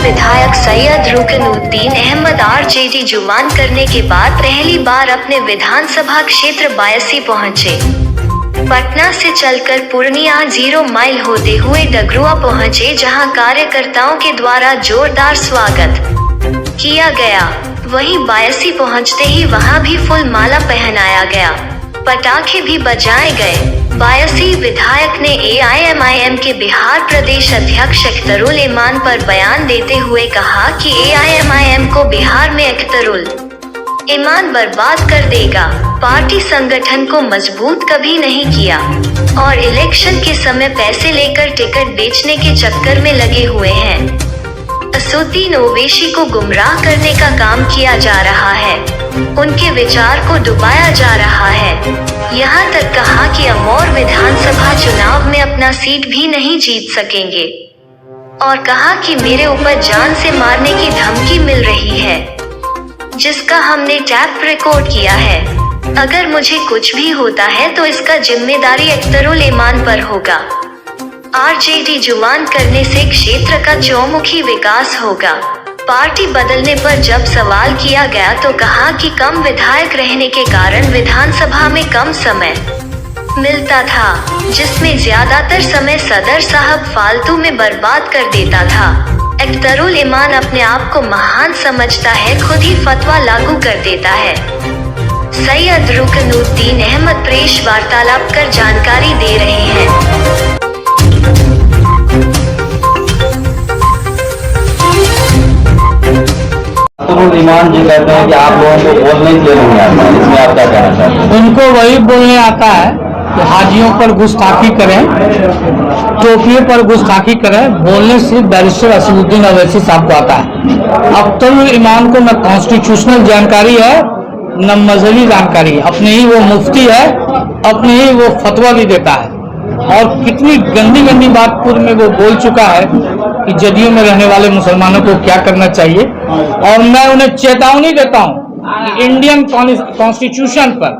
विधायक सैयद रुकनुद्दीन अहमद आरजेडी जुबान करने के बाद पहली बार अपने विधानसभा क्षेत्र बायसी पहुंचे। पटना से चलकर पूर्णिया 0 माइल होते हुए डगरुआ पहुंचे, जहां कार्यकर्ताओं के द्वारा जोरदार स्वागत किया गया। वहीं बायसी पहुंचते ही वहां भी फुल माला पहनाया गया, पटाखे भी बजाए गए। बायसी विधायक ने एआईएमआईएम के बिहार प्रदेश अध्यक्ष अख्तरुल इमान पर बयान देते हुए कहा कि एआईएमआईएम को बिहार में अख्तरुल इमान बर्बाद कर देगा। पार्टी संगठन को मजबूत कभी नहीं किया और इलेक्शन के समय पैसे लेकर टिकट बेचने के चक्कर में लगे हुए हैं। असदुद्दीन ओवैसी को गुमराह करने का काम किया जा रहा है, उनके विचार को डुबाया जा रहा है। यहाँ तक कहा कि अमौर विधानसभा चुनाव में अपना सीट भी नहीं जीत सकेंगे और कहा कि मेरे ऊपर जान से मारने की धमकी मिल रही है, जिसका हमने टैप रिकॉर्ड किया है। अगर मुझे कुछ भी होता है तो इसका जिम्मेदारी अख्तरुल इमान पर होगा। आरजेडी जुबान करने से क्षेत्र का चौमुखी विकास होगा। पार्टी बदलने पर जब सवाल किया गया तो कहा कि कम विधायक रहने के कारण विधानसभा में कम समय मिलता था, जिसमें ज्यादातर समय सदर साहब फालतू में बर्बाद कर देता था। अख्तरुल इमान अपने आप को महान समझता है, खुद ही फतवा लागू कर देता है। सैयद रुकनुद्दीन अहमद प्रेस वार्तालाप कर जानकारी दे रहे हैं। ईमान जी कहते हैं कि आप लोगों को बोलने के लिए नहीं आता, इसमें आप क्या कहना चाहते हैं? उनको वही बोलने आता है कि हाजियों पर गुस्ताखी करें, टोपियों पर गुस्ताखी करें। बोलने से बैरिस्टर असदुद्दीन ओवैसी साहब को आता है। अख्तरुल इमान को न कॉन्स्टिट्यूशनल जानकारी है न मजहबी जानकारी है। अपने ही वो मुफ्ती है, अपने ही वो फतवा भी देता है और कितनी गंदी गंदी बात पूर्व में वो बोल चुका है कि जदयू में रहने वाले मुसलमानों को क्या करना चाहिए। और मैं उन्हें चेतावनी देता हूं कि इंडियन कॉन्स्टिट्यूशन पर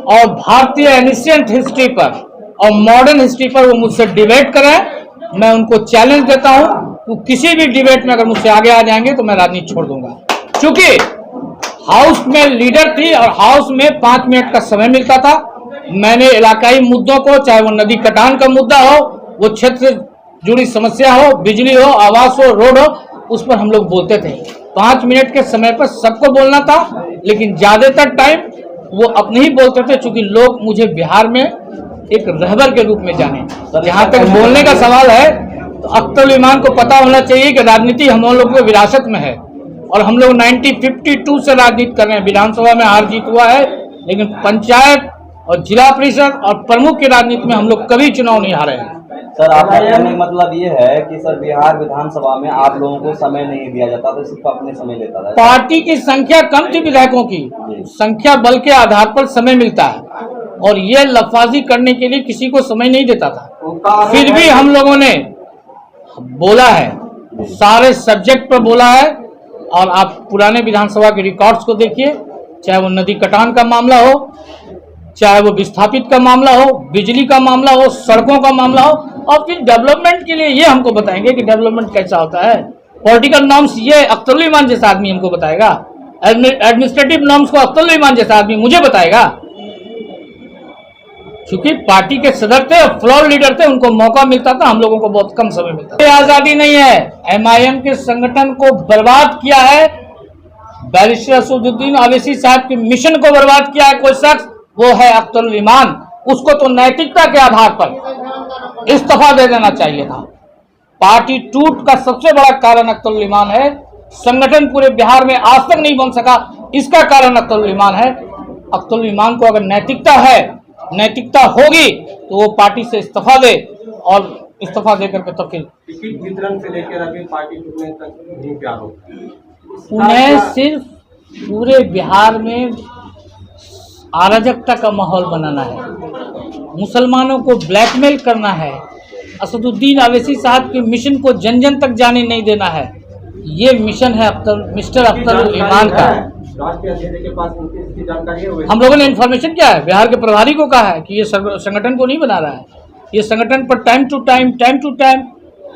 और भारतीय एनिशिएंट हिस्ट्री पर और मॉडर्न हिस्ट्री पर वो मुझसे डिबेट करें। मैं उनको चैलेंज देता हूं कि किसी भी डिबेट में अगर मुझसे आगे आ जाएंगे तो मैं राजनीति छोड़ दूंगा। चूंकि हाउस में लीडर थी और हाउस में 5 मिनट का समय मिलता था। मैंने इलाकाई मुद्दों को, चाहे वो नदी कटान का मुद्दा हो, वो क्षेत्र से जुड़ी समस्या हो, बिजली हो, आवास हो, रोड हो, उस पर हम लोग बोलते थे। 5 मिनट के समय पर सबको बोलना था, लेकिन ज्यादातर टाइम वो अपने ही बोलते थे, चूंकि लोग मुझे बिहार में एक रहबर के रूप में जाने। जहाँ तक बोलने का सवाल है तो अख्तरुल इमान को पता होना चाहिए कि राजनीति हम लोग को विरासत में है और हम लोग 1952 से राजनीति कर रहे हैं। विधानसभा में हार जीत हुआ है, लेकिन पंचायत और जिला परिषद और प्रमुख की राजनीति में हम लोग कभी चुनाव नहीं हारे हैं। सर, आपका कहने का मतलब ये है कि सर बिहार विधानसभा में आप लोगों को समय नहीं दिया जाता, तो सिर्फ अपने समय लेता था। पार्टी की संख्या कम थी, विधायकों की संख्या बल के आधार पर समय मिलता है और ये लफाजी करने के लिए किसी को समय नहीं देता था। फिर भी हम लोगों ने बोला है, सारे सब्जेक्ट पर बोला है। और आप पुराने विधानसभा के रिकॉर्ड्स को देखिए, चाहे वो नदी कटान का मामला हो, चाहे वो विस्थापित का मामला हो, बिजली का मामला हो, सड़कों का मामला हो, और फिर डेवलपमेंट के लिए ये हमको बताएंगे कि डेवलपमेंट कैसा होता है। पॉलिटिकल नॉर्म्स ये अख्तरुल इमान जैसा आदमी हमको बताएगा, एडमिनिस्ट्रेटिव नॉर्म्स को अख्तरुल इमान जैसा आदमी मुझे बताएगा। क्योंकि पार्टी के सदर थे, फ्लोर लीडर थे, उनको मौका मिलता था, हम लोगों को बहुत कम समय मिलता था। आजादी नहीं है, एमआईएम के संगठन को बर्बाद किया है बैरिस्टर असदुद्दीन ओवैसी साहब के मिशन को बर्बाद किया है कोई शख्स, वो है अख्तरुल इमान। उसको तो नैतिकता के आधार पर इस्तीफा दे देना चाहिए था। पार्टी टूट का सबसे बड़ा कारण अख्तरुल इमान है। संगठन पूरे बिहार में आज तक नहीं बन सका, इसका कारण अख्तरुल इमान है। अख्तरुल इमान को अगर नैतिकता है, नैतिकता होगी, तो वो पार्टी से इस्तीफा दे और इस्तीफा देकर के तब फिर टिकट वितरण से लेकर अभी पार्टी टूटने तक नहीं प्यार होता है। उन्हें सिर्फ पूरे बिहार में अराजकता का माहौल बनाना है, मुसलमानों को ब्लैकमेल करना है, असदुद्दीन ओवैसी साहब के मिशन को जन जन तक जाने नहीं देना है। ये मिशन है मिस्टर अख्तरुल इमान का। राष्ट्रीय अध्यक्ष के पास इसकी जानकारी है। हम लोगों ने इन्फॉर्मेशन क्या है, बिहार के प्रभारी को कहा है कि ये संगठन को नहीं बना रहा है। ये संगठन पर टाइम टू टाइम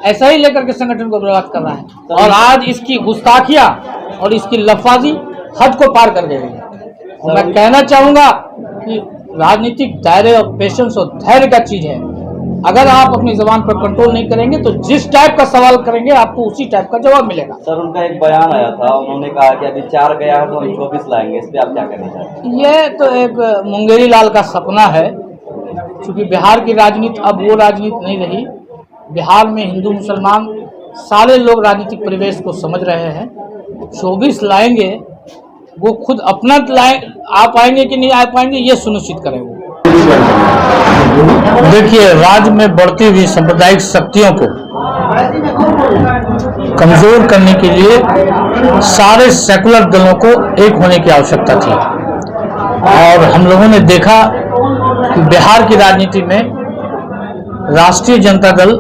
ऐसा ही लेकर के संगठन को बर्बाद कर रहा है। और आज इसकी गुस्ताखियां और इसकी लफाजी हद को पार कर गई है। और मैं कहना चाहूंगा कि राजनीतिक दायरे और पेशेंस और धैर्य का चीज है। अगर आप अपनी जबान पर कंट्रोल नहीं करेंगे तो जिस टाइप का सवाल करेंगे आपको उसी टाइप का जवाब मिलेगा। सर, उनका एक बयान आया था, उन्होंने कहा कि अभी 4 गया है तो हम 24 लाएंगे। इस पे आप क्या कहना चाहते हैं? ये तो एक मुंगेरी लाल का सपना है, क्योंकि बिहार की राजनीति अब वो राजनीति नहीं रही। बिहार में हिंदू मुसलमान सारे लोग राजनीतिक परिवेश को समझ रहे हैं। 24 लाएंगे, वो खुद अपना आ पाएंगे कि नहीं आ पाएंगे ये सुनिश्चित करें। वो देखिए, राज्य में बढ़ती हुई सांप्रदायिक शक्तियों को कमजोर करने के लिए सारे सेकुलर दलों को एक होने की आवश्यकता थी। और हम लोगों ने देखा कि बिहार की राजनीति में राष्ट्रीय जनता दल,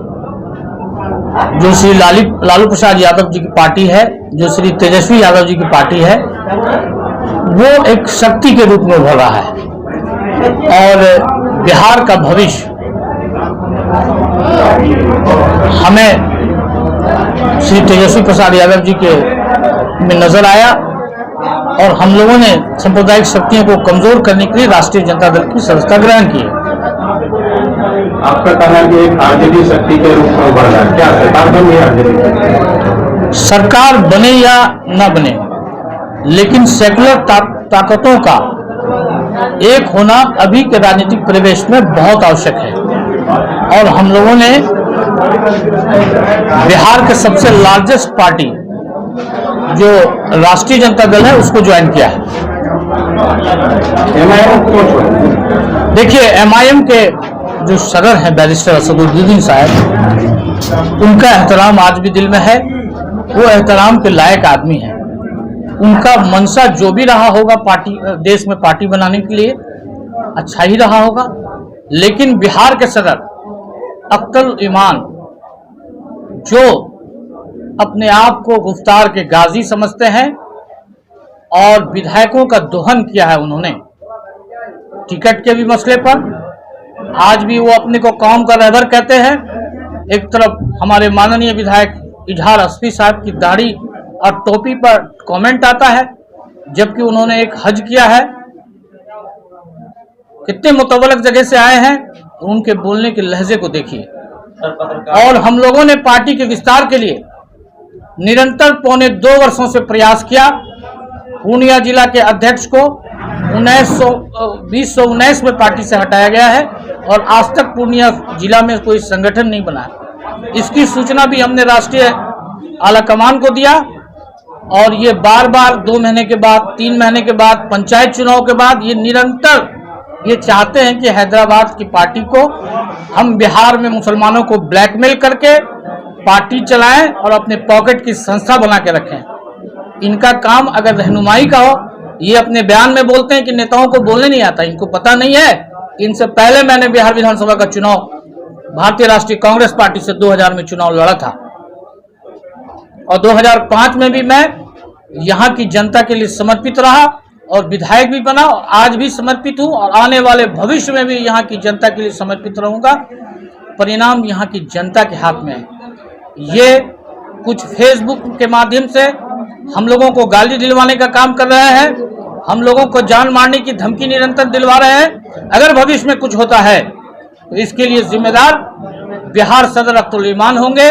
जो श्री लालू प्रसाद यादव जी की पार्टी है, जो श्री तेजस्वी यादव जी की पार्टी है, वो एक शक्ति के रूप में उभर रहा है। और बिहार का भविष्य हमें श्री तेजस्वी प्रसाद यादव जी के में नजर आया और हम लोगों ने सांप्रदायिक शक्तियों को कमजोर करने के लिए राष्ट्रीय जनता दल की सदस्यता ग्रहण की। आपका कहना है कि एक आरजेडी शक्ति के रूप में उभर रहा है, क्या सरकार बने आरजेडी? सरकार बने या न बने, लेकिन सेकुलर ताकतों का एक होना अभी के राजनीतिक परिवेश में बहुत आवश्यक है। और हम लोगों ने बिहार के सबसे लार्जेस्ट पार्टी जो राष्ट्रीय जनता दल है उसको ज्वाइन किया है। देखिए, एमआईएम के जो सदर हैं बैरिस्टर असदुद्दीन साहब, उनका एहतराम आज भी दिल में है। वो एहतराम के लायक आदमी हैं। उनका मंशा जो भी रहा होगा पार्टी देश में पार्टी बनाने के लिए, अच्छा ही रहा होगा। लेकिन बिहार के सदर अख्तर ईमान, जो अपने आप को गुफ्तार के गाजी समझते हैं और विधायकों का दोहन किया है उन्होंने टिकट के भी मसले पर, आज भी वो अपने को कौम का रहबर कहते हैं। एक तरफ हमारे माननीय विधायक इजहार अस्फी साहब की दाढ़ी और टोपी पर कमेंट आता है, जबकि उन्होंने एक हज किया है। कितने मुतवल्लक जगह से आए हैं, उनके बोलने के लहजे को देखिए। और हम लोगों ने पार्टी के विस्तार के लिए निरंतर पौने 2 वर्षों से प्रयास किया। पूर्णिया जिला के अध्यक्ष को 2019 में पार्टी से हटाया गया है और आज तक पूर्णिया जिला में कोई संगठन नहीं बना। इसकी सूचना भी हमने राष्ट्रीय आला कमान को दिया और ये बार बार 2 महीने के बाद, 3 महीने के बाद, पंचायत चुनाव के बाद ये निरंतर ये चाहते हैं कि हैदराबाद की पार्टी को हम बिहार में मुसलमानों को ब्लैकमेल करके पार्टी चलाएं और अपने पॉकेट की संस्था बना के रखें। इनका काम अगर रहनुमाई का हो, ये अपने बयान में बोलते हैं कि नेताओं को बोलने नहीं आता। इनको पता नहीं है कि इनसे पहले मैंने बिहार विधानसभा का चुनाव भारतीय राष्ट्रीय कांग्रेस पार्टी से 2000 में चुनाव लड़ा था और 2005 में भी मैं यहाँ की जनता के लिए समर्पित रहा और विधायक भी बना और आज भी समर्पित हूँ और आने वाले भविष्य में भी यहाँ की जनता के लिए समर्पित रहूंगा। परिणाम यहाँ की जनता के हाथ में है। ये कुछ फेसबुक के माध्यम से हम लोगों को गाली दिलवाने का काम कर रहे हैं, हम लोगों को जान मारने की धमकी निरंतर दिलवा रहे हैं। अगर भविष्य में कुछ होता है तो इसके लिए जिम्मेदार बिहार सदर अख्तर ईमान होंगे।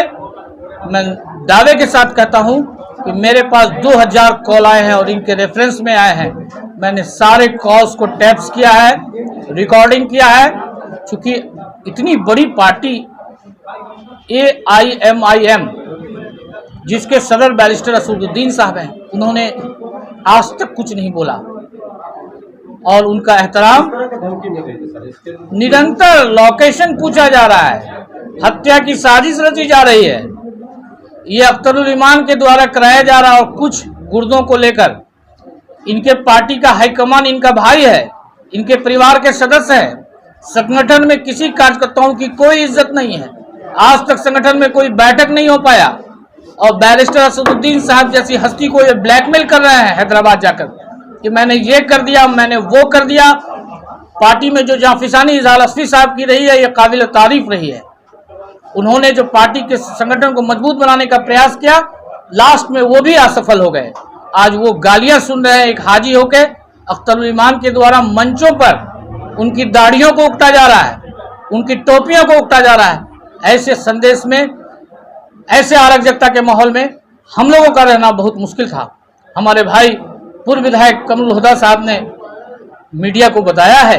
मैं दावे के साथ कहता हूं कि मेरे पास 2000 कॉल आए हैं और इनके रेफरेंस में आए हैं। मैंने सारे कॉल्स को टैप्स किया है, रिकॉर्डिंग किया है। चूंकि इतनी बड़ी पार्टी AIMIM जिसके सदर बैरिस्टर असदुद्दीन साहब हैं, उन्होंने आज तक कुछ नहीं बोला और उनका एहतराम निरंतर लोकेशन पूछा जा रहा है। हत्या की साजिश रची जा रही है, ये अख्तरुल ईमान के द्वारा कराया जा रहा है और कुछ गुर्दों को लेकर इनके पार्टी का हाईकमान इनका भाई है, इनके परिवार के सदस्य हैं। संगठन में किसी कार्यकर्ताओं की कोई इज्जत नहीं है। आज तक संगठन में कोई बैठक नहीं हो पाया और बैरिस्टर असदुद्दीन साहब जैसी हस्ती को ये ब्लैकमेल कर रहे हैं हैदराबाद जाकर कि मैंने ये कर दिया, मैंने वो कर दिया। पार्टी में जो जाफिसानी इजहार अस्फी साहब की रही है, ये काबिल तारीफ रही है। उन्होंने जो पार्टी के संगठन को मजबूत बनाने का प्रयास किया, लास्ट में वो भी असफल हो गए। आज वो गालियां सुन रहे हैं एक हाजी होके, अख्तरुल ईमान के द्वारा मंचों पर उनकी दाढ़ियों को उकटा जा रहा है, उनकी टोपियों को उकटा जा रहा है। ऐसे संदेश में, ऐसे अराजकता के माहौल में हम लोगों का रहना बहुत मुश्किल था। हमारे भाई पूर्व विधायक कमरुल हुदा साहब ने मीडिया को बताया है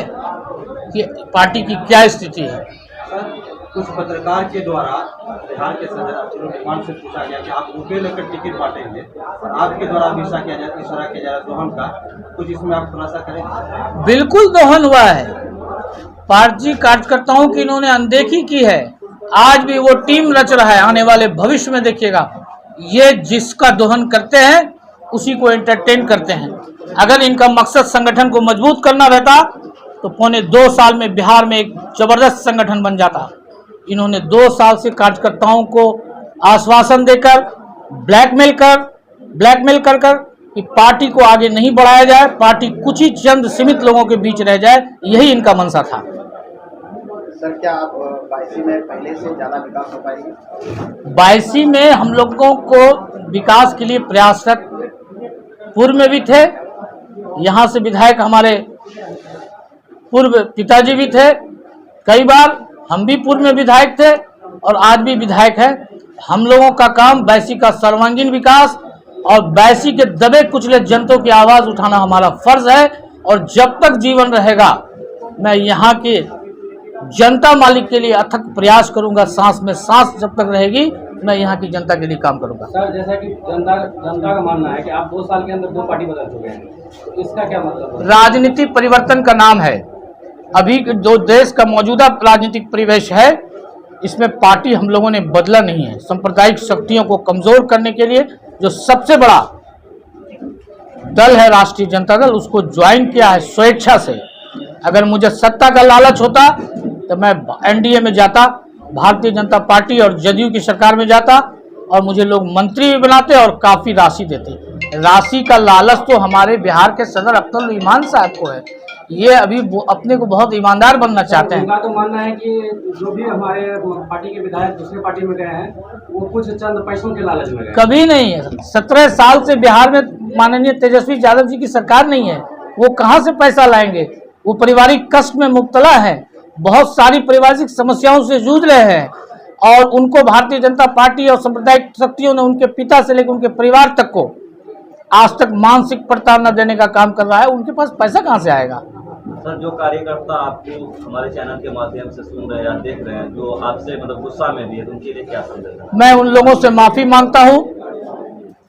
कि पार्टी की क्या स्थिति है। सर, कुछ पत्रकार के द्वारा बिहार के सदर अब्दुल रहमान से पूछा गया कि आप रुपये लेकर टिकट बांटेंगे और आपके द्वारा इशारा किया जा रहा है दोहन का, कुछ इसमें आप खुलासा करें। बिल्कुल दोहन हुआ है। पार्टी कार्यकर्ताओं की इन्होंने अनदेखी की है। आज भी वो टीम रच रहा है, आने वाले भविष्य में देखिएगा ये जिसका दोहन करते हैं उसी को एंटरटेन करते हैं। अगर इनका मकसद संगठन को मजबूत करना रहता तो पौने 2 साल में बिहार में एक जबरदस्त संगठन बन जाता। इन्होंने 2 साल से कार्यकर्ताओं को आश्वासन देकर ब्लैकमेल कर कि पार्टी को आगे नहीं बढ़ाया जाए, पार्टी कुछ ही चंद सीमित लोगों के बीच रह जाए, यही इनका मंशा था। सर, क्या आप 22 में पहले से ज़्यादा विकास हो पाएगी? 22 में हम लोगों को विकास के लिए प्रयासरत पूर्व में भी थे। यहाँ से विधायक हमारे पूर्व पिताजी भी थे, कई बार हम भी पूर्व में विधायक थे और आज भी विधायक है। हम लोगों का काम 22 का सर्वांगीण विकास और 22 के दबे कुचले जनता की आवाज़ उठाना हमारा फर्ज है। और जब तक जीवन रहेगा मैं यहाँ के जनता मालिक के लिए अथक प्रयास करूंगा। सांस में सांस जब तक रहेगी मैं यहाँ की जनता के लिए काम करूंगा। सर, जैसा कि जनता का मानना है कि आप 2 साल के अंदर 2 पार्टी बदल चुके हैं, तो इसका क्या मतलब है? राजनीति परिवर्तन का नाम है। अभी जो देश का मौजूदा राजनीतिक परिवेश है इसमें पार्टी हम लोगों ने बदला नहीं है। सांप्रदायिक शक्तियों को कमजोर करने के लिए जो सबसे बड़ा दल है राष्ट्रीय जनता दल, उसको ज्वाइन किया है स्वेच्छा से। अगर मुझे सत्ता का लालच होता तो मैं एनडीए में जाता, भारतीय जनता पार्टी और जदयू की सरकार में जाता और मुझे लोग मंत्री भी बनाते और काफ़ी राशि देते। राशि का लालच तो हमारे बिहार के सदर अब्दुल ईमान साहब को है। ये अभी अपने को बहुत ईमानदार बनना चाहते हैं। उनका तो मानना है कि जो भी हमारे पार्टी के विधायक दूसरे पार्टी में गए हैं वो कुछ चंद पैसों के लालच में गए। कभी नहीं है। 17 साल से बिहार में माननीय तेजस्वी यादव जी की सरकार नहीं है, वो कहाँ से पैसा लाएंगे? वो पारिवारिक कष्ट में मुब्तला है, बहुत सारी पारिवारिक समस्याओं से जूझ रहे हैं और उनको भारतीय जनता पार्टी और सांप्रदायिक शक्तियों ने उनके पिता से लेकर उनके परिवार तक को आज तक मानसिक प्रताड़ना देने का काम कर रहा है। उनके पास पैसा कहाँ से आएगा? सर, जो कार्यकर्ता आपको हमारे चैनल के माध्यम से सुन रहे हैं या देख रहे हैं, जो आपसे मतलब गुस्सा में भी है, उनके लिए क्या संदेश है? मैं उन लोगों से माफ़ी मांगता हूँ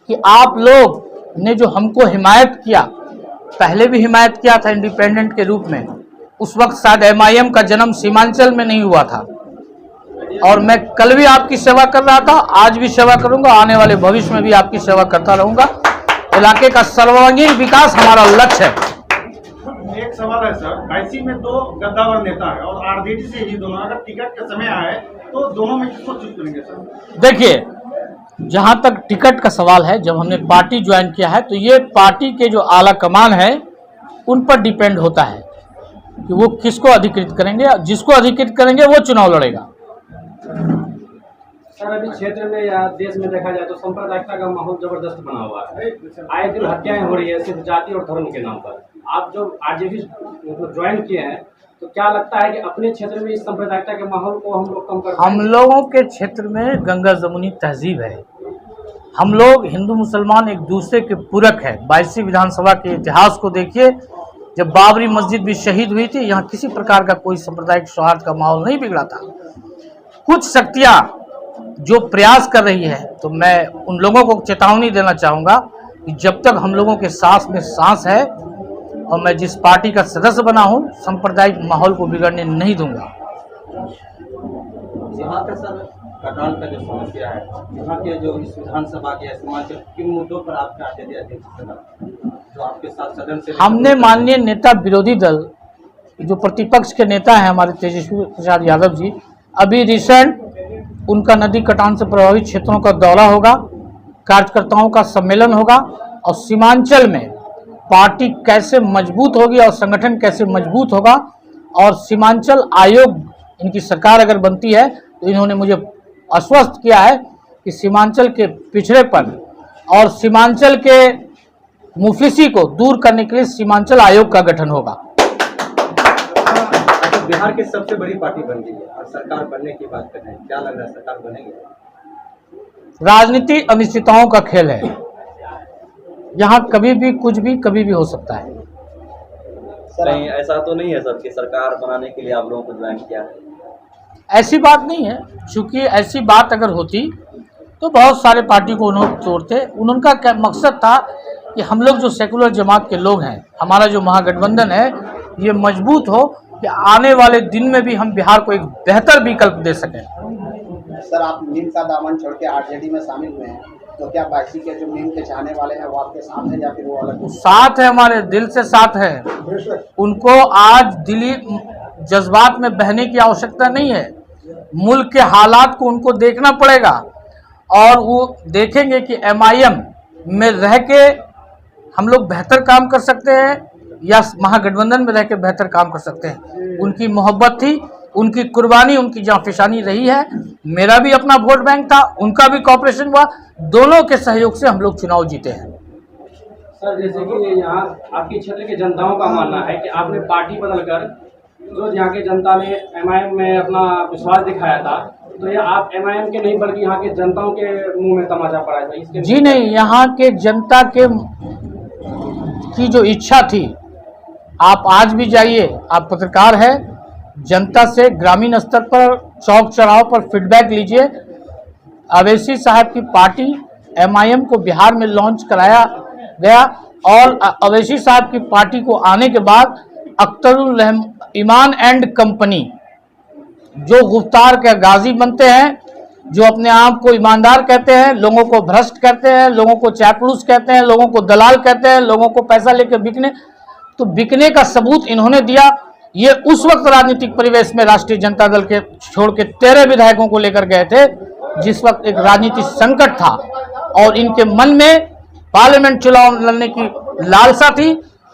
कि आप लोग ने जो हमको हिमायत किया, पहले भी हिमायत किया था इंडिपेंडेंट के रूप में, उस वक्त शायद MIM का जन्म सीमांचल में नहीं हुआ था और मैं कल भी आपकी सेवा कर रहा था, आज भी सेवा करूंगा, आने वाले भविष्य में भी आपकी सेवा करता रहूंगा। इलाके का सर्वांगीण विकास हमारा लक्ष्य है। एक सवाल है सर, 22 में 2 गद्दावर नेता है और RJD से ही दोनों, अगर टिकट का समय आए तो दोनों में किसको चूज करेंगे सर? देखिए, जहां तक टिकट का सवाल है, जब हमने पार्टी ज्वाइन किया है तो ये पार्टी के जो आला कमान है उन पर डिपेंड होता है कि वो किसको अधिकृत करेंगे। जिसको अधिकृत करेंगे वो चुनाव लड़ेगा। सर, अभी क्षेत्र में या देश में देखा जाए तो सांप्रदायिकता का माहौल जबरदस्त बना हुआ है। आए दिन हत्याएं हो रही है सिर्फ जाति और धर्म के नाम पर। आप जो RJD ज्वाइन किए हैं तो क्या लगता है कि अपने क्षेत्र में इस सांप्रदायिकता के माहौल को हम लोग कम कर पाएंगे? हम लोगों के क्षेत्र में गंगा जमुनी तहजीब है। हम लोग हिंदू मुसलमान एक दूसरे के पूरक है। 22 विधानसभा के इतिहास को देखिए, जब बाबरी मस्जिद भी शहीद हुई थी, यहाँ किसी प्रकार का कोई सांप्रदायिक सौहार्द का माहौल नहीं बिगड़ा था। कुछ शक्तियाँ जो प्रयास कर रही है, तो मैं उन लोगों को चेतावनी देना चाहूँगा कि जब तक हम लोगों के सांस में सांस है और मैं जिस पार्टी का सदस्य बना हूँ, सांप्रदायिक माहौल को बिगड़ने नहीं दूंगा। यहाँ पे सर कटाल का जो समस्या है, यहाँ के जो इस विधानसभा के सीमांचल किन मुद्दों पर आपका RJD अध्यक्ष जो आपके साथ सदन से हमने माननीय नेता विरोधी दल जो प्रतिपक्ष के नेता हैं हमारे तेजस्वी प्रसाद यादव जी, अभी रिसेंट उनका नदी कटान से प्रभावित क्षेत्रों का दौरा होगा, कार्यकर्ताओं का सम्मेलन होगा और सीमांचल में पार्टी कैसे मजबूत होगी और संगठन कैसे मजबूत होगा। और सीमांचल आयोग, इनकी सरकार अगर बनती है तो इन्होंने मुझे आश्वस्त किया है कि सीमांचल के पिछड़ेपन और सीमांचल के मुफलिसी को दूर करने के लिए सीमांचल आयोग का गठन होगा। अच्छा, बिहार की सबसे बड़ी पार्टी बन गई है और सरकार बनने की बात कर रहे हैं, क्या लग रहा है सरकार बनेगी? राजनीति अनिश्चितताओं का खेल है, यहाँ कभी भी कुछ भी कभी भी हो सकता है। कहीं ऐसा तो नहीं है सर कि सरकार बनाने के लिए आप लोगों को ज्वाइन किया है? ऐसी बात नहीं है, क्योंकि ऐसी बात अगर होती तो बहुत सारे पार्टी को उन्होंने तोड़ते। उनका क्या मकसद था कि हम लोग जो सेकुलर जमात के लोग हैं, हमारा जो महागठबंधन है, ये मजबूत हो कि आने वाले दिन में भी हम बिहार को एक बेहतर विकल्प दे सकें। सर, आप नीम का दामन छोड़ के आरजेडी में शामिल हुए हैं, तो क्या बाईसी के जो नीम के चाहने वाले हैं वो आपके साथ हैं या फिर वो अलग? साथ है, हमारे दिल से साथ है। उनको आज दिली जज्बात में बहने की आवश्यकता नहीं है। मुल्क के हालात को उनको देखना पड़ेगा और वो देखेंगे कि MIM में रह के हम लोग बेहतर काम कर सकते हैं या महागठबंधन में रह के बेहतर काम कर सकते हैं। उनकी मोहब्बत थी, उनकी कुर्बानी, उनकी जांफिशानी रही है। मेरा भी अपना वोट बैंक था, उनका भी कॉपरेशन हुआ, दोनों के सहयोग से हम लोग चुनाव जीते हैं। सर, जैसे कि यहाँ आपके क्षेत्र के जनताओं का मानना है कि आपने पार्टी बदलकर जो यहाँ के जनता ने MIM में अपना विश्वास दिखाया था, तो ये आप MIM के नहीं बल्कि यहाँ के जनताओं के मुंह में तमाचा पड़ा था। इसके जी नहीं, यहाँ के जनता के की जो इच्छा थी, आप आज भी जाइए, आप पत्रकार है, जनता से ग्रामीण स्तर पर चौक चौराहों पर फीडबैक लीजिए। अवैसी साहब की पार्टी MIM को बिहार में लॉन्च कराया गया और अवैसी साहब की पार्टी को आने के बाद अख्तरुल ईमान एंड कंपनी, जो गुफ्तार के गाजी बनते हैं, जो अपने आप को ईमानदार कहते हैं, लोगों को भ्रष्ट कहते हैं, लोगों को चापलूस कहते हैं, लोगों को दलाल कहते हैं, लोगों को पैसा लेकर बिकने, तो बिकने का सबूत इन्होंने दिया। ये उस वक्त राजनीतिक परिवेश में राष्ट्रीय जनता दल के छोड़ के 13 विधायकों को लेकर गए थे, जिस वक्त एक राजनीतिक संकट था और इनके मन में पार्लियामेंट चुनाव लड़ने की लालसा थी।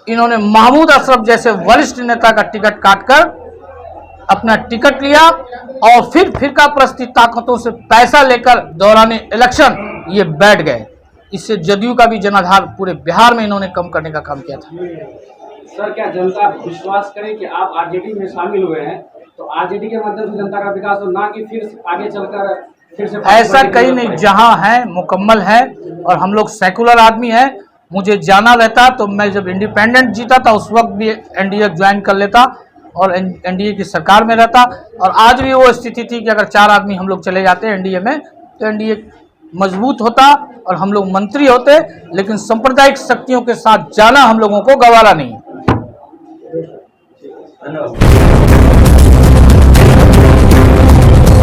इन्होंने महमूद अशरफ जैसे वरिष्ठ नेता का टिकट काटकर अपना टिकट लिया और फिर फिरका प्रस्ती ताकतों से पैसा लेकर दौरान इलेक्शन ये बैठ गए। इससे जदयू का भी जनाधार पूरे बिहार में इन्होंने कम करने का काम किया था। सर, क्या जनता विश्वास करे कि आप आरजेडी में शामिल हुए हैं तो आरजेडी के माध्यम से जनता का विकास हो, ना कि फिर आगे चलकर फिर से? ऐसा कहीं नहीं, जहां है मुकम्मल है और हम लोग सेकुलर आदमी हैं। मुझे जाना रहता तो मैं जब इंडिपेंडेंट जीता था उस वक्त भी NDA ज्वाइन कर लेता और NDA की सरकार में रहता, और आज भी वो स्थिति थी कि अगर 4 आदमी हम लोग चले जाते NDA में तो NDA मजबूत होता और हम लोग मंत्री होते, लेकिन सांप्रदायिक शक्तियों के साथ जाना हम लोगों को गवारा नहीं। धन्यवाद।